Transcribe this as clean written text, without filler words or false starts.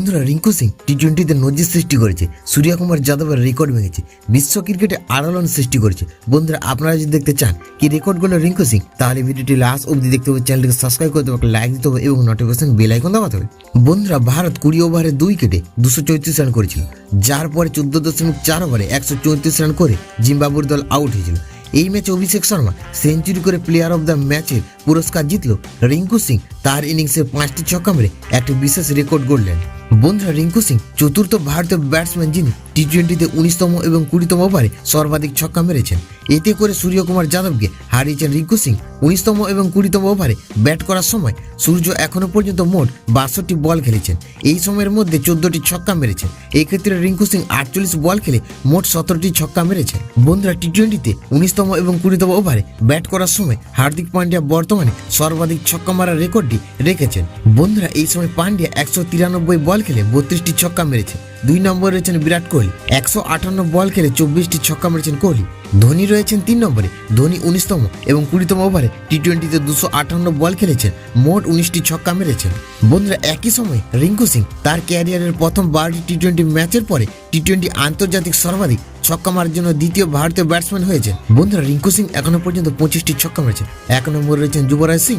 বন্ধুরা, রিঙ্কু সিং টি-20তে নজির সৃষ্টি করেছে, সূর্যকুমার যাদবের রেকর্ড ভেঙেছে, বিশ্ব ক্রিকেটে আলোড়ন সৃষ্টি করেছে। বন্ধুরা, আপনারা যদি দেখতে চান কি রেকর্ডগুলো রিঙ্কু সিং, তাহলে ভিডিওটি লাস্ট অবধি দেখতে হবে, চ্যানেলটিকে সাবস্ক্রাইব করতে হবে, লাইক দিতে হবে এবং নোটিফিকেশন বেল আইকন দাবাতে হবে। বন্ধুরা, ভারত 20 ওভারে 2 উইকেটে 234 রান করেছিল, যার পরে 14.4 ওভারে 134 রান করে জিম্বাবুয়ের দল আউট হয়েছিল। এই ম্যাচে অভিষেক শর্মা সেঞ্চুরি করে প্লেয়ার অফ দ্য ম্যাচের পুরস্কার জিতল। রিঙ্কু সিং তার ইনিংসে 5টি ছক্কা মেরে একটি বিশেষ রেকর্ড গড়লেন। বন্ধুরা, রিঙ্কু সিং চতুর্থ ভারতীয় ব্যাটসম্যান যিনি টি-20তে 19তম এবং 20তম ওভারে সর্বাধিক ছক্কা মেরেছেন। এতে করে সূর্যকুমার যাদবকে হারিয়েছেন রিঙ্কু সিং। 19তম এবং 20তম ওভারে ব্যাট করার সময় সূর্য এখনও পর্যন্ত মোট 62টি বল খেলেছেন। এই সময়ের মধ্যে 14টি ছক্কা মেরেছেন। এই ক্ষেত্রে রিঙ্কু সিং 48 বল খেলে মোট 17টি ছক্কা মেরেছেন। বন্ধুরা, টি-20তে 19তম এবং 20তম ওভারে ব্যাট করার সময় হার্দিক পান্ডিয়া বর্তমানে সর্বাধিক ছক্কা মারার রেকর্ডটি রেখেছেন। বন্ধুরা, এই সময় পান্ডিয়া 193 বল খেলে 32টি ছক্কা মেরেছেন। 2 নম্বরে রয়েছেন বিরাট কোহলি, 158 বল খেলে 24টি ছক্কা মেরেছেন কোহলি। ধোনি রয়েছেন 3 নম্বরে। ধোনি 19তম এবং 20তম ওভারে টি-20তে 258 বল খেলেছেন, মোট 19টি ছক্কা মেরেছেন। বন্ধুরা, একই সময় রিঙ্কু সিং তার ক্যারিয়ারের প্রথম 12টি টি-20 ম্যাচের পরে টি-20 আন্তর্জাতিক সর্বাধিক ছক্কা মারার জন্য দ্বিতীয় ভারতীয় ব্যাটসম্যান হয়েছেন। বন্ধুরা, রিঙ্কু সিং এখনো পর্যন্ত 25টি ছক্কা মেরেছেন। 1 নম্বরে রয়েছেন যুবরাজ সিং।